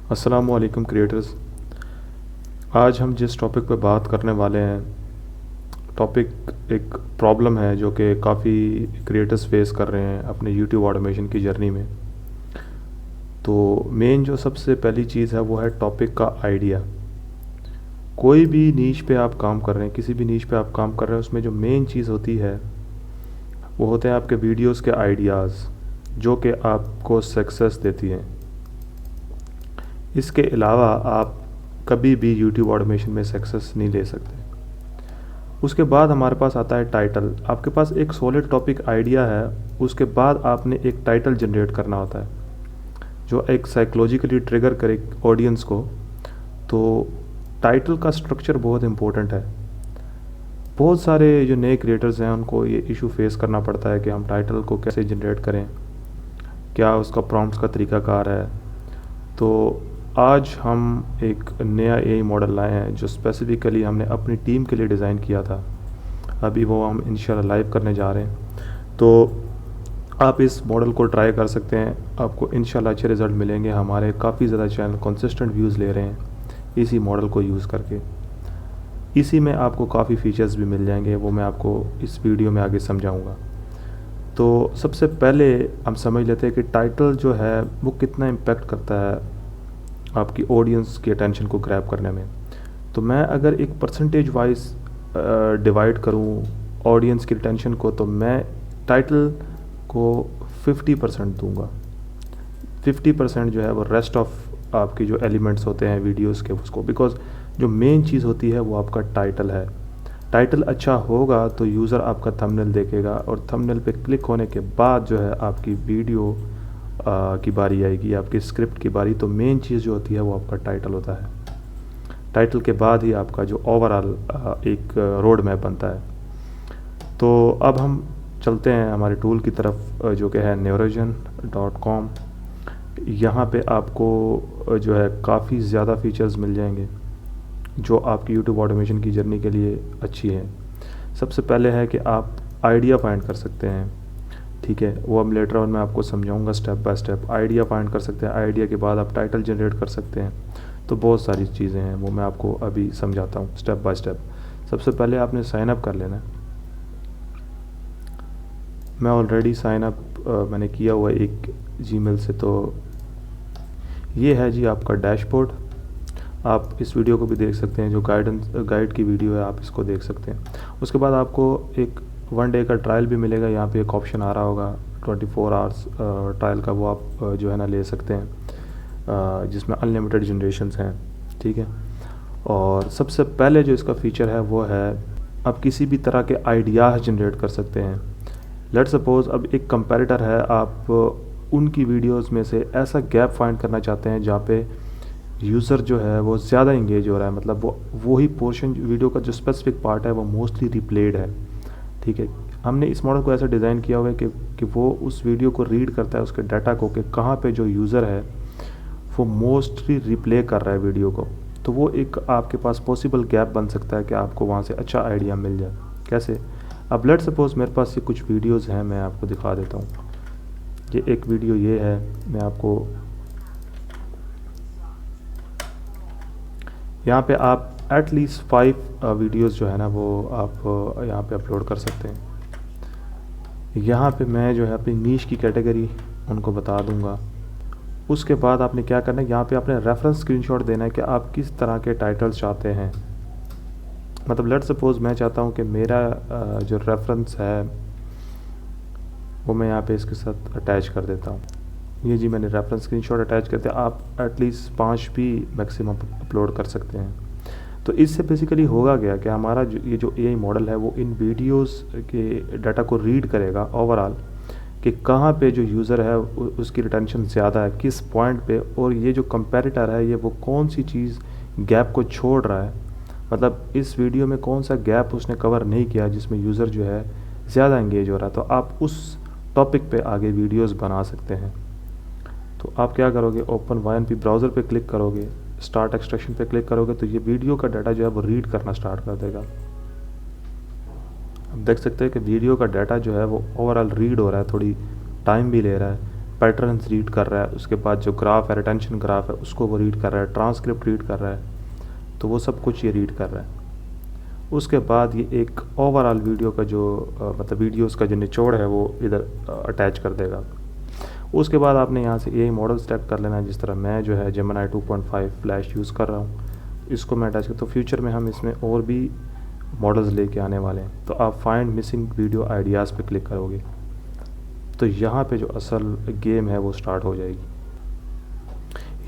अस्सलाम वालेकुम क्रिएटर्स। आज हम जिस टॉपिक पर बात करने वाले हैं, टॉपिक एक प्रॉब्लम है जो कि काफ़ी क्रिएटर्स फेस कर रहे हैं अपने यूट्यूब ऑटोमेशन की जर्नी में। तो मेन जो सबसे पहली चीज़ है वो है टॉपिक का आइडिया। कोई भी नीश पे आप काम कर रहे हैं, किसी भी नीश पे आप काम कर रहे हैं, उसमें जो मेन चीज़ होती है वो होते हैं आपके वीडियोस के आइडियाज़, जो कि आपको सक्सेस देती हैं। इसके अलावा आप कभी भी यूट्यूब ऑटोमेशन में सक्सेस नहीं ले सकते। उसके बाद हमारे पास आता है टाइटल। आपके पास एक सॉलिड टॉपिक आइडिया है, उसके बाद आपने एक टाइटल जनरेट करना होता है जो एक साइकोलॉजिकली ट्रिगर करे ऑडियंस को। तो टाइटल का स्ट्रक्चर बहुत इंपॉर्टेंट है। बहुत सारे जो नए क्रिएटर्स हैं उनको ये इशू फेस करना पड़ता है कि हम टाइटल को कैसे जनरेट करें, क्या उसका प्रॉम्प्ट्स का तरीकाकार है। तो आज हम एक नया एआई मॉडल लाए हैं जो स्पेसिफ़िकली हमने अपनी टीम के लिए डिज़ाइन किया था। अभी वो हम इंशाल्लाह लाइव करने जा रहे हैं। तो आप इस मॉडल को ट्राई कर सकते हैं, आपको इंशाल्लाह अच्छे रिज़ल्ट मिलेंगे। हमारे काफ़ी ज़्यादा चैनल कंसिस्टेंट व्यूज़ ले रहे हैं इसी मॉडल को यूज़ करके। इसी में आपको काफ़ी फ़ीचर्स भी मिल जाएंगे, वो मैं आपको इस वीडियो में आगे समझाऊँगा। तो सबसे पहले हम समझ लेते हैं कि टाइटल जो है वो कितना इम्पेक्ट करता है आपकी ऑडियंस की अटेंशन को ग्रैब करने में। तो मैं अगर एक परसेंटेज वाइज डिवाइड करूँ ऑडियंस की अटेंशन को, तो मैं टाइटल को 50% दूंगा। 50% जो है वो रेस्ट ऑफ आपकी जो एलिमेंट्स होते हैं वीडियोस के उसको, बिकॉज जो मेन चीज़ होती है वो आपका टाइटल है। टाइटल अच्छा होगा तो यूज़र आपका थंबनेल देखेगा और थंबनेल पे क्लिक होने के बाद जो है आपकी वीडियो की बारी आएगी, आपकी स्क्रिप्ट की बारी। तो मेन चीज़ जो होती है वो आपका टाइटल होता है। टाइटल के बाद ही आपका जो ओवरऑल एक रोड मैप बनता है। तो अब हम चलते हैं हमारे टूल की तरफ जो कि है neurogen.com। यहाँ पे आपको जो है काफ़ी ज़्यादा फीचर्स मिल जाएंगे जो आपकी यूट्यूब ऑटोमेशन की जर्नी के लिए अच्छी है। सबसे पहले है कि आप आइडिया फाइंड कर सकते हैं, ठीक है। वो अब लेटर ऑन मैं आपको समझाऊंगा step by step. Idea find कर सकते हैं, आइडिया के बाद आप टाइटल जनरेट कर सकते हैं। तो बहुत सारी चीज़ें हैं, वो मैं आपको अभी समझाता हूँ स्टेप बाय स्टेप। सबसे पहले आपने साइन अप कर लेना है। मैं ऑलरेडी साइन अप मैंने किया हुआ है एक जीमेल से। तो ये है जी आपका डैशबोर्ड। आप इस वीडियो को भी देख सकते हैं, जो गाइड की वीडियो है आप इसको देख सकते हैं। उसके बाद आपको एक 1 डे का ट्रायल भी मिलेगा। यहाँ पे एक ऑप्शन आ रहा होगा 24 आवर्स ट्रायल का, वो आप जो है ना ले सकते हैं, जिसमें अनलिमिटेड जनरेशन्स हैं, ठीक है। और सबसे पहले जो इसका फ़ीचर है वो है आप किसी भी तरह के आइडियाज़ जनरेट कर सकते हैं। लेट्स सपोज़ अब एक कंपैरेटर है, आप उनकी वीडियोस में से ऐसा गैप फाइंड करना चाहते हैं जहाँ पे यूज़र जो है वो ज़्यादा इंगेज हो रहा है, मतलब वो ही पोर्शन वीडियो का जो स्पेसिफिक पार्ट है वो मोस्टली रिप्लेड है, ठीक है। हमने इस मॉडल को ऐसा डिज़ाइन किया हुआ है कि वो उस वीडियो को रीड करता है, उसके डाटा को, कि कहाँ पे जो यूज़र है वो मोस्टली रिप्ले कर रहा है वीडियो को। तो वो एक आपके पास पॉसिबल गैप बन सकता है कि आपको वहाँ से अच्छा आइडिया मिल जाए। कैसे? अब लेट सपोज़ मेरे पास ये कुछ वीडियोज़ हैं, मैं आपको दिखा देता हूँ। ये एक वीडियो ये है, मैं आपको यहाँ पे आप एटलीस्ट 5 वीडियोज़ जो है ना वो आप यहाँ पे अपलोड कर सकते हैं। यहाँ पे मैं जो है अपनी नीश की कैटेगरी उनको बता दूँगा। उसके बाद आपने क्या करना है, यहाँ पे आपने रेफरेंस स्क्रीनशॉट देना है कि आप किस तरह के टाइटल्स चाहते हैं। मतलब लेट सपोज़ मैं चाहता हूँ कि मेरा जो रेफरेंस है वो मैं यहाँ पे इसके साथ अटैच कर देता हूँ। ये जी मैंने रेफरेंस स्क्रीनशॉट अटैच करते हैं। आप एटलीस्ट 5 भी मैक्सिमम अपलोड कर सकते हैं। तो इससे बेसिकली होगा क्या कि हमारा ये जो एआई मॉडल है वो इन वीडियोस के डाटा को रीड करेगा ओवरऑल, कि कहाँ पे जो यूज़र है उसकी रिटेंशन ज़्यादा है, किस पॉइंट पे, और ये जो कंपैरेटर है ये वो कौन सी चीज़ गैप को छोड़ रहा है, मतलब इस वीडियो में कौन सा गैप उसने कवर नहीं किया जिसमें यूज़र जो है ज़्यादा एंगेज हो रहा है। तो आप उस टॉपिक पे आगे वीडियोस बना सकते हैं। तो आप क्या करोगे, ओपन YNP ब्राउज़र पे क्लिक करोगे, स्टार्ट एक्सट्रैक्शन पे क्लिक करोगे, तो ये वीडियो का डाटा जो है वो रीड करना स्टार्ट कर देगा। आप देख सकते हैं कि वीडियो का डाटा जो है वो ओवरऑल रीड हो रहा है, थोड़ी टाइम भी ले रहा है, पैटर्न्स रीड कर रहा है, उसके बाद जो ग्राफ है, रिटेंशन ग्राफ है, उसको वो रीड कर रहा है, ट्रांसक्रिप्ट रीड कर रहा है, तो वो सब कुछ ये रीड कर रहा है। उसके बाद ये एक ओवरऑल वीडियो का जो मतलब वीडियोस का जो निचोड़ है वो इधर अटैच कर देगा। उसके बाद आपने यहाँ से एआई मॉडल सेलेक्ट कर लेना है, जिस तरह मैं जो है जेमिनी 2.5 फ्लैश यूज़ कर रहा हूँ, इसको मैं अटैच कर। तो फ्यूचर में हम इसमें और भी मॉडल्स लेके आने वाले हैं। तो आप फाइंड मिसिंग वीडियो आइडियाज़ पे क्लिक करोगे तो यहाँ पे जो असल गेम है वो स्टार्ट हो जाएगी।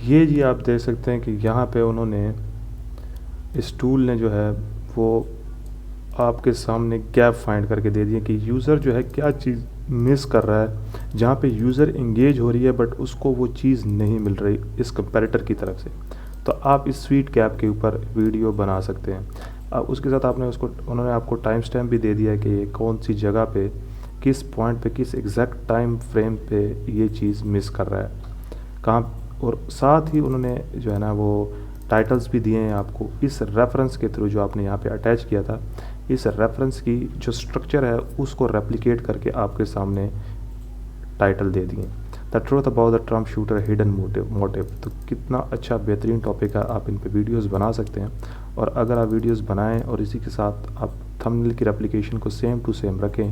ये जी आप देख सकते हैं कि यहाँ पे उन्होंने, इस टूल ने जो है वो आपके सामने गैप फाइंड करके दे दिया कि यूज़र जो है क्या चीज़ मिस कर रहा है, जहाँ पे यूज़र इंगेज हो रही है बट उसको वो चीज़ नहीं मिल रही इस कंपैरेटर की तरफ से। तो आप इस स्वीट गैप के ऊपर वीडियो बना सकते हैं। अब उसके साथ उन्होंने आपको टाइम स्टैम्प भी दे दिया है कि ये कौन सी जगह पे, किस पॉइंट पे, किस एग्जैक्ट टाइम फ्रेम पे ये चीज़ मिस कर रहा है कहाँ। और साथ ही उन्होंने जो है ना वो टाइटल्स भी दिए हैं आपको इस रेफरेंस के थ्रू, जो आपने यहाँ पे अटैच किया था, इस रेफरेंस की जो स्ट्रक्चर है उसको रेप्लिकेट करके आपके सामने टाइटल दे दिए। The truth about the Trump shooter hidden motive. तो कितना अच्छा बेहतरीन टॉपिक है, आप इन पे वीडियोस बना सकते हैं। और अगर आप वीडियोस बनाएं और इसी के साथ आप थंबनेल की रेप्लिकेशन को सेम टू सेम रखें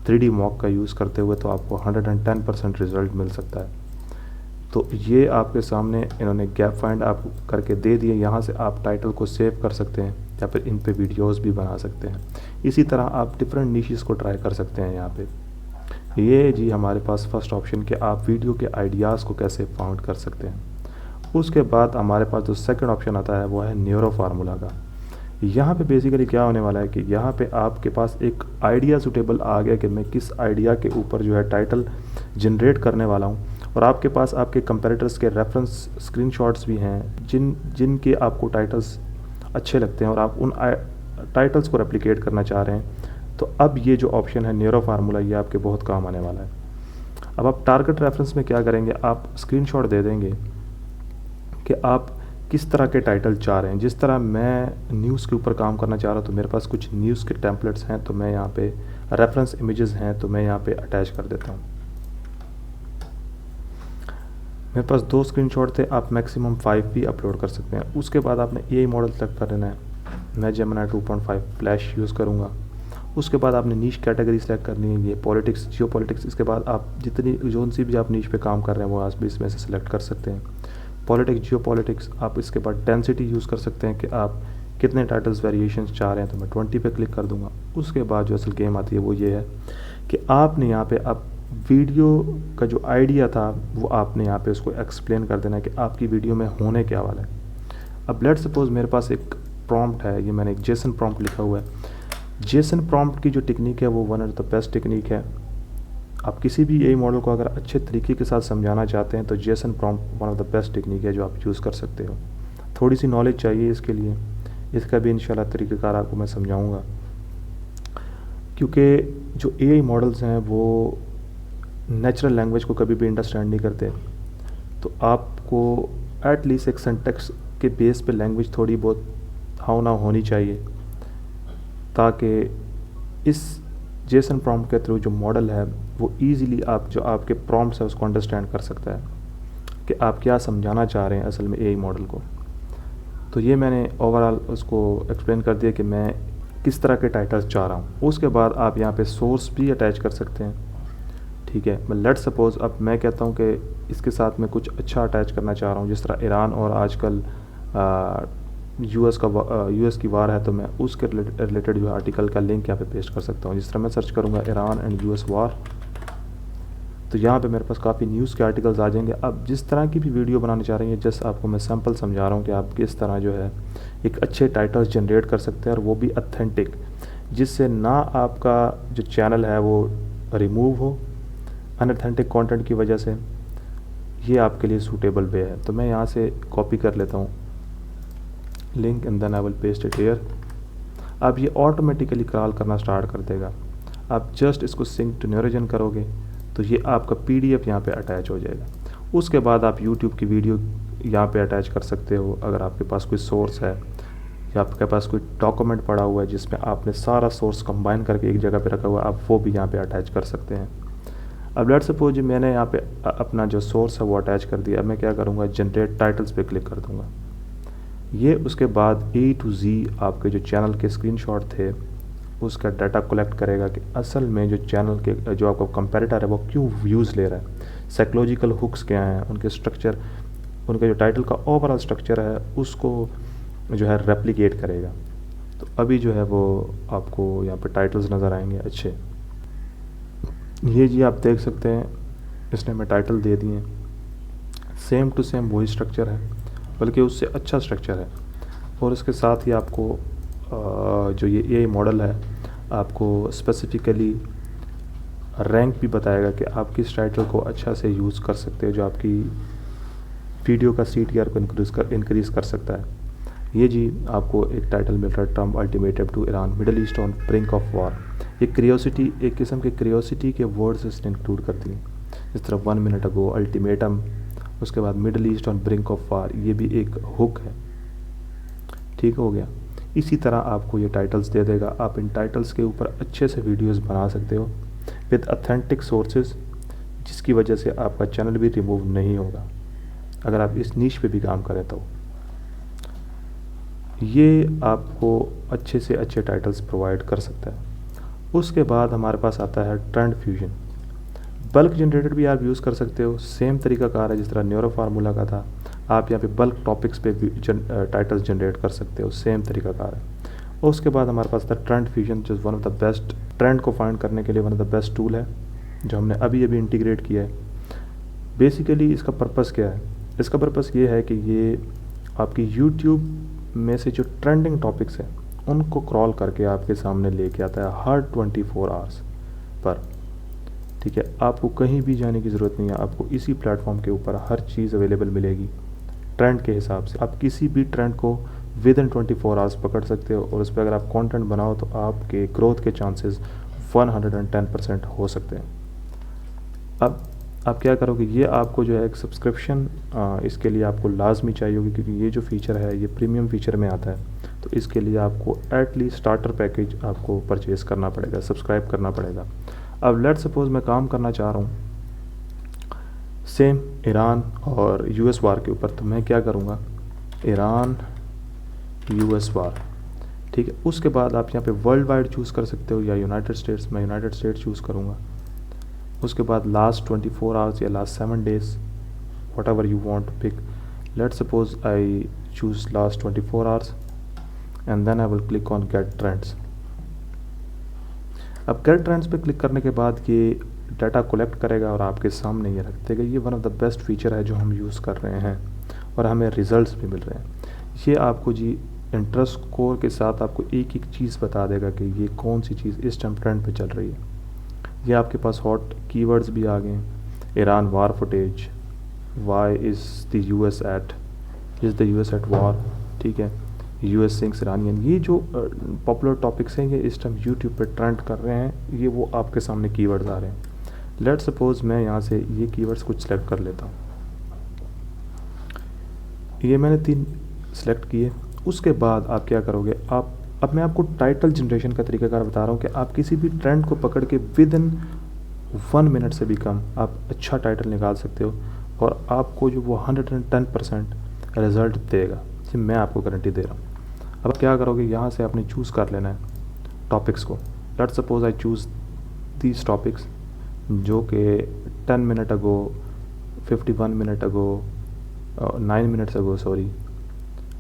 3D मॉक का यूज़ करते हुए, तो आपको 110% रिजल्ट मिल सकता है। तो ये आपके सामने इन्होंने गैप फाइंड आप करके दे दिए। यहाँ से आप टाइटल को सेव कर सकते हैं या फिर इन पे वीडियोस भी बना सकते हैं। इसी तरह आप डिफरेंट निशेस को ट्राई कर सकते हैं। यहाँ पे ये जी हमारे पास फर्स्ट ऑप्शन कि आप वीडियो के आइडियाज़ को कैसे फाउंड कर सकते हैं। उसके बाद हमारे पास जो सेकंड ऑप्शन आता है वो है न्यूरो फार्मूला का। यहाँ पे बेसिकली क्या होने वाला है कि यहाँ पे आपके पास एक आइडिया सूटेबल आ गया कि मैं किस आइडिया के ऊपर जो है टाइटल जनरेट करने वाला हूँ, और आपके पास आपके कंपैरेटर्स के रेफरेंस स्क्रीनशॉट्स भी हैं जिनके आपको टाइटल्स अच्छे लगते हैं और आप उन टाइटल्स को रेप्लिकेट करना चाह रहे हैं। तो अब ये जो ऑप्शन है न्यूरो फार्मूला, ये आपके बहुत काम आने वाला है। अब आप टारगेट रेफरेंस में क्या करेंगे, आप स्क्रीनशॉट दे देंगे कि आप किस तरह के टाइटल चाह रहे हैं। जिस तरह मैं न्यूज़ के ऊपर काम करना चाह रहा हूँ तो मेरे पास कुछ न्यूज़ के टेम्पलेट्स हैं, तो मैं यहाँ पे रेफरेंस इमेजेस हैं तो मैं यहाँ पे अटैच कर देता हूँ। मेरे पास 2 स्क्रीनशॉट थे, आप मैक्सिमम 5 भी अपलोड कर सकते हैं। उसके बाद आपने एआई मॉडल सेलेक्ट कर लेना है। मैं जेमिनी 2.5 फ्लैश यूज़ करूँगा। उसके बाद आपने नीश कैटेगरी सेलेक्ट करनी है, ये पॉलिटिक्स, जियो पॉलिटिक्स। इसके बाद आप जितनी जोन सी भी आप नीश पे काम कर रहे हैं वो आप भी इसमें से सिलेक्ट कर सकते हैं। पॉलिटिक्स, जियो पॉलिटिक्स। आप इसके बाद डेंसिटी यूज़ कर सकते हैं कि आप कितने टाइटल्स वेरिएशंस चाह रहे हैं, तो मैं 20 पे क्लिक कर दूंगा। उसके बाद जो असल गेम आती है वो ये है कि आपने यहाँ पे अब वीडियो का जो आइडिया था वो आपने यहाँ पे उसको एक्सप्लेन कर देना है कि आपकी वीडियो में होने क्या वाला है। अब लेट्स सपोज मेरे पास एक प्रॉम्प्ट है, ये मैंने एक जेसन प्रॉम्प्ट लिखा हुआ है। जेसन प्रॉम्प्ट की जो टेक्निक है वो one of the best technique है। आप किसी भी एआई मॉडल को अगर अच्छे तरीके के साथ समझाना चाहते हैं तो Jason prompt one of the best technique है जो आप यूज़ कर सकते हो। थोड़ी सी नॉलेज चाहिए इसके लिए, इसका भी इंशाल्लाह तरीक़ेकार आपको मैं समझाऊंगा, क्योंकि जो एआई मॉडल्स हैं वो नेचुरल लैंग्वेज को कभी भी अंडरस्टैंड नहीं करते। तो आपको एटलीस्ट एक सिंटैक्स के बेस पे लैंग्वेज थोड़ी बहुत हाव ना होनी चाहिए, ताकि इस जेसन प्रॉम्प्ट के थ्रू जो मॉडल है वो इजीली आप जो आपके प्रॉम्प्ट्स है उसको अंडरस्टैंड कर सकता है कि आप क्या समझाना चाह रहे हैं असल में एआई मॉडल को। तो ये मैंने ओवरऑल उसको एक्सप्लेन कर दिया कि मैं किस तरह के टाइटल्स चाह रहा हूँ। उसके बाद आप यहाँ पे सोर्स भी अटैच कर सकते हैं, ठीक है। मैं लेट्स सपोज अब मैं कहता हूँ कि इसके साथ मैं कुछ अच्छा अटैच करना चाह रहा हूँ, जिस तरह ईरान और आजकल यूएस की वार है, तो मैं उसके रिलेटेड जो आर्टिकल का लिंक यहाँ पे पेस्ट कर सकता हूँ। जिस तरह मैं सर्च करूँगा ईरान एंड यूएस वार, तो यहाँ पे मेरे पास काफ़ी न्यूज़ के आर्टिकल्स आ जाएंगे। अब जिस तरह की भी वीडियो बनाने चाह रहे हैं, जस्ट आपको मैं सैम्पल समझा रहा हूँ कि आप किस तरह जो है एक अच्छे टाइटल्स जनरेट कर सकते हैं, और वो भी ऑथेंटिक, जिससे ना आपका जो चैनल है वो रिमूव हो अनऑथेंटिक कंटेंट की वजह से। ये आपके लिए सूटेबल वे है। तो मैं यहाँ से कॉपी कर लेता हूँ link and then I will paste it here. अब ये ऑटोमेटिकली क्रॉल करना स्टार्ट कर देगा। आप जस्ट इसको सिंक टू न्यूरोजन करोगे तो ये आपका PDF यहाँ पे अटैच हो जाएगा। उसके बाद आप YouTube की वीडियो यहाँ पे अटैच कर सकते हो। अगर आपके पास कोई सोर्स है या आपके पास कोई डॉक्यूमेंट पड़ा हुआ है जिसमें आपने सारा सोर्स कंबाइन करके एक जगह पे रखा हुआ है, आप वो भी यहाँ पे अटैच कर सकते हैं। अब लेट्स सपोज मैंने यहाँ पे अपना जो सोर्स है वो अटैच कर दिया। अब मैं क्या करूँगा, जनरेट टाइटल्स पे क्लिक कर दूँगा। ये उसके बाद A to Z आपके जो चैनल के स्क्रीनशॉट थे उसका डाटा कलेक्ट करेगा कि असल में जो चैनल के जो आपका कंपैरेटर है वो क्यों व्यूज़ ले रहा है, साइकोलॉजिकल हुक्स क्या हैं, उनके स्ट्रक्चर, उनके जो टाइटल का ओवरऑल स्ट्रक्चर है उसको जो है रेप्लिकेट करेगा। तो अभी जो है वो आपको यहाँ पे टाइटल्स नज़र आएंगे अच्छे। ये जी आप देख सकते हैं, इसने हमें टाइटल दे दिए हैं, सेम टू सेम वही स्ट्रक्चर है, बल्कि उससे अच्छा स्ट्रक्चर है। और इसके साथ ही आपको जो ये AI मॉडल है आपको स्पेसिफ़िकली रैंक भी बताएगा कि आप किस टाइटल को अच्छा से यूज़ कर सकते हो, जो आपकी वीडियो का CTR को इंक्रीज़ कर सकता है। ये जी आपको एक टाइटल मिल रहा है, Trump ultimatum to Iran, Middle East on brink of war. ये क्रियोसिटी, एक किस्म के क्रियोसिटी के वर्ड्स इसने इंक्लूड कर दिए, इस तरह 1 मिनट अगो, अल्टीमेटम, उसके बाद Middle East on brink of war, ये भी एक हुक है। ठीक हो गया। इसी तरह आपको ये टाइटल्स दे देगा। आप इन टाइटल्स के ऊपर अच्छे से वीडियोस बना सकते हो विद ऑथेंटिक सोर्सेज, जिसकी वजह से आपका चैनल भी रिमूव नहीं होगा अगर आप इस नीश पे भी काम करें तो। ये आपको अच्छे से अच्छे टाइटल्स प्रोवाइड कर सकता है। उसके बाद हमारे पास आता है ट्रेंड फ्यूजन। बल्क जनरेटर भी आप यूज़ कर सकते हो, सेम तरीका कार है जिस तरह न्यूरो फार्मूला का था। आप यहाँ पे बल्क टॉपिक्स पे टाइटल्स जनरेट कर सकते हो, सेम तरीका कार है। और उसके बाद हमारे पास था ट्रेंड फ्यूजन, जो one of the best, trend को फाइंड करने के लिए one of the best tool है, जो हमने अभी अभी इंटीग्रेट किया है। बेसिकली इसका पर्पस क्या है? इसका पर्पस ये है कि ये आपकी यूट्यूब में से जो ट्रेंडिंग टॉपिक्स हैं उनको क्रॉल करके आपके सामने लेके आता है हर 24 आवर्स पर। ठीक है, आपको कहीं भी जाने की ज़रूरत नहीं है, आपको इसी प्लेटफॉर्म के ऊपर हर चीज़ अवेलेबल मिलेगी ट्रेंड के हिसाब से। आप किसी भी ट्रेंड को विद इन 24 आवर्स पकड़ सकते हो, और उस पर अगर आप कंटेंट बनाओ तो आपके ग्रोथ के चांसेस 110% हो सकते हैं। अब आप क्या करोगे, ये आपको जो है एक सब्सक्रिप्शन इसके लिए आपको लाजमी चाहिए होगी, क्योंकि ये जो फ़ीचर है ये प्रीमियम फ़ीचर में आता है। तो इसके लिए आपको एटलीस्ट स्टार्टर पैकेज आपको परचेज़ करना पड़ेगा, सब्सक्राइब करना पड़ेगा। अब लेट सपोज़ मैं काम करना चाह रहा हूँ सेम ईरान और US वार के ऊपर, तो मैं क्या करूँगा, ईरान US वार। ठीक है, उसके बाद आप यहाँ पे वर्ल्ड वाइड चूज़ कर सकते हो या यूनाइटेड स्टेट्स, मैं यूनाइटेड स्टेट्स चूज़ करूँगा। उसके बाद लास्ट 24 आवर्स या last 7 days, whatever you want to pick. Let suppose I choose last 24 hours and then I will click on get trends. अब गेट ट्रेंड्स पे click करने के बाद ये डाटा कलेक्ट करेगा और आपके सामने ये रख देगा। ये one of the best feature है जो हम यूज़ कर रहे हैं और हमें रिजल्ट्स भी मिल रहे हैं। ये आपको जी इंटरेस्ट स्कोर के साथ आपको एक एक चीज़ बता देगा कि ये कौन सी चीज़ इस टाइम ट्रेंड पे चल रही है। ये आपके पास हॉट कीवर्ड्स भी आ गए, Iran war footage, why is the US at war, ठीक है, US सिंक्स इरानियन। ये जो पॉपुलर टॉपिक्स हैं ये इस टाइम यूट्यूब पे ट्रेंड कर रहे हैं, ये वो आपके सामने कीवर्ड्स आ रहे हैं। लेट सपोज़ मैं यहाँ से ये कीवर्ड्स कुछ सेलेक्ट कर लेता हूँ। ये मैंने 3 सेलेक्ट किए। उसके बाद आप क्या करोगे, अब मैं आपको टाइटल जनरेशन का तरीकाकार बता रहा हूँ कि आप किसी भी ट्रेंड को पकड़ के विद इन 1 मिनट से भी कम आप अच्छा टाइटल निकाल सकते हो और आपको जो वो 110% रिज़ल्ट देगा। ये मैं आपको गारंटी दे रहा हूँ। अब क्या करोगे, यहाँ से आपने चूज़ कर लेना है टॉपिक्स को। Late suppose I choose these topics जो कि 10 minute ago, 51 minute ago, 9 minutes ago, sorry,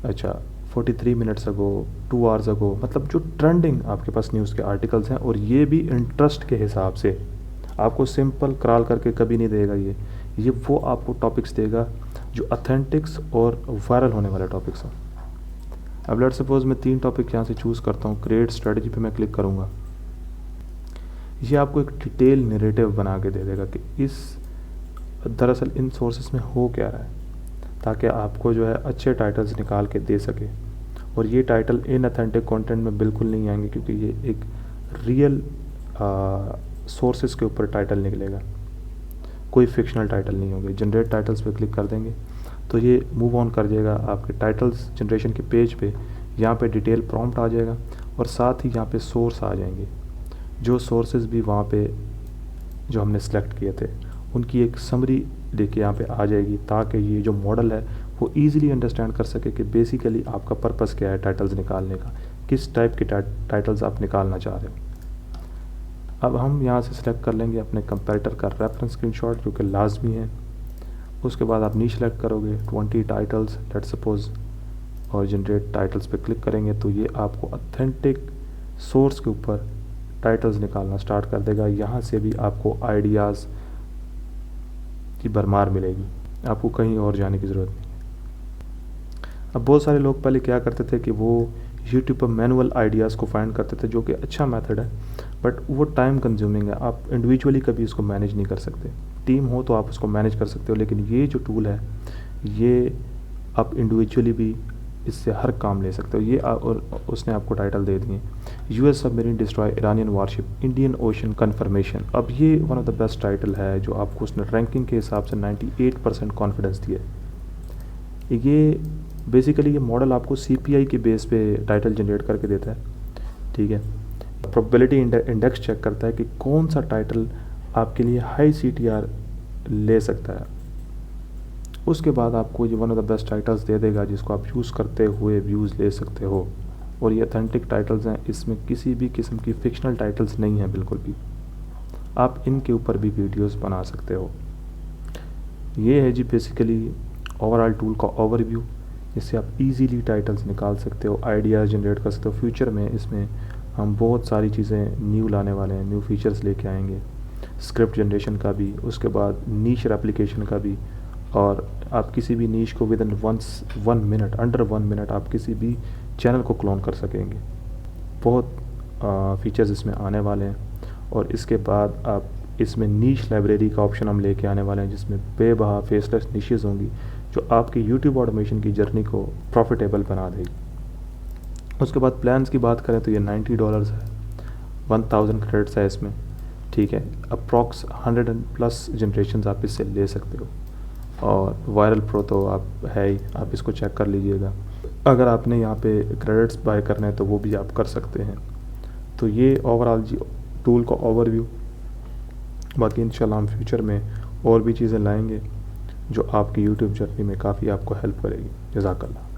अच्छा 43 मिनट्स अगो, 2 आवर्स अगो, मतलब जो ट्रेंडिंग आपके पास न्यूज़ के आर्टिकल्स हैं। और ये भी इंटरेस्ट के हिसाब से, आपको सिंपल क्रॉल करके कभी नहीं देगा ये वो आपको टॉपिक्स देगा जो ऑथेंटिक्स और वायरल होने वाले टॉपिक्स हैं। अब लेट सपोज मैं 3 टॉपिक यहाँ से चूज़ करता हूँ, क्रिएट स्ट्रेटजी पे मैं क्लिक करूँगा। ये आपको एक डिटेल नैरेटिव बना के दे देगा कि इस दरअसल इन सोर्सेस में हो क्या रहा है, ताकि आपको जो है अच्छे टाइटल्स निकाल के दे सके। और ये टाइटल इन ऑथेंटिक कंटेंट में बिल्कुल नहीं आएंगे, क्योंकि ये एक रियल सोर्सेस के ऊपर टाइटल निकलेगा, कोई फिक्शनल टाइटल नहीं होंगे। जनरेट टाइटल्स पे क्लिक कर देंगे तो ये मूव ऑन कर जाएगा आपके टाइटल्स जनरेशन के पेज पे। यहाँ पे डिटेल प्रॉम्प्ट आ जाएगा और साथ ही यहाँ पे सोर्स आ जाएंगे, जो सोर्सेज भी वहाँ पे जो हमने सेलेक्ट किए थे उनकी एक समरी लेके यहाँ पे आ जाएगी, ताकि ये जो मॉडल है वो ईज़िली अंडरस्टैंड कर सके कि बेसिकली आपका पर्पस क्या है टाइटल्स निकालने का, किस टाइप के टाइटल्स आप निकालना चाह रहे हो। अब हम यहाँ से सिलेक्ट कर लेंगे अपने कंपैरेटर का रेफरेंस स्क्रीनशॉट, जो कि लाजमी है। उसके बाद आप नीचे सेलेक्ट करोगे 20 टाइटल्स लेट्स सपोज, और जनरेट टाइटल्स पे क्लिक करेंगे तो ये आपको ऑथेंटिक सोर्स के ऊपर टाइटल्स निकालना स्टार्ट कर देगा। यहाँ से भी आपको आइडियाज़ की भरमार मिलेगी, आपको कहीं और जाने की ज़रूरत नहीं है। अब बहुत सारे लोग पहले क्या करते थे कि वो यूट्यूब पर मैनुअल आइडियाज़ को फाइंड करते थे, जो कि अच्छा मेथड है, बट वो टाइम कंज्यूमिंग है। आप इंडिविजुअली कभी इसको मैनेज नहीं कर सकते। टीम हो तो आप उसको मैनेज कर सकते हो, लेकिन ये जो टूल है ये आप इंडिविजुअली भी इससे हर काम ले सकते हो। ये और उसने आपको टाइटल दे दिए, US submarine destroy Iranian warship Indian Ocean confirmation. अब ये one of the best title है जो आपको उसने रैंकिंग के हिसाब से 98% कॉन्फिडेंस दिया है। ये बेसिकली ये मॉडल आपको सीपीआई के बेस पे टाइटल जनरेट करके देता है, ठीक है। प्रोबेबिलिटी इंडेक्स चेक करता है कि कौन सा टाइटल आपके लिए हाई सीटीआर ले सकता है। उसके बाद आपको ये one of the best titles दे देगा जिसको आप यूज़ करते हुए व्यूज़ ले सकते हो। और ये अथेंटिक टाइटल्स हैं, इसमें किसी भी किस्म की फिक्शनल टाइटल्स नहीं हैं बिल्कुल भी। आप इनके ऊपर भी वीडियोस बना सकते हो। ये है जी बेसिकली ओवरऑल टूल का ओवरव्यू, जिससे आप इजीली टाइटल्स निकाल सकते हो, आइडियाज़ जनरेट कर सकते हो। फ्यूचर में इसमें हम बहुत सारी चीज़ें न्यू लाने वाले हैं, न्यू फीचर्स लेके आएंगे, स्क्रिप्ट जनरेशन का भी, उसके बाद नीश एप्लीकेशन का भी। और आप किसी भी नीश को with in 1 minute, under 1 minute आप किसी भी चैनल को क्लोन कर सकेंगे। बहुत फीचर्स इसमें आने वाले हैं। और इसके बाद आप इसमें नीश लाइब्रेरी का ऑप्शन हम लेके आने वाले हैं, जिसमें बेबहा फेसलेस निशेज़ होंगी जो आपकी यूट्यूब ऑटोमेशन की जर्नी को प्रॉफिटेबल बना देगी। उसके बाद प्लान्स की बात करें तो ये $90 है, 1000 क्रेडिट्स है इसमें, ठीक है। अप्रॉक्स 100+ जनरेशन आप इससे ले सकते हो। और वायरल प्रो तो आप है ही, आप इसको चेक कर लीजिएगा। अगर आपने यहाँ पे क्रेडिट्स बाय करने हैं तो वो भी आप कर सकते हैं। तो ये ओवरऑल जी टूल का ओवरव्यू। बाकी इंशाल्लाह हम फ्यूचर में और भी चीज़ें लाएंगे जो आपकी यूट्यूब जर्नी में काफ़ी आपको हेल्प करेगी। जज़ाकल्लाह।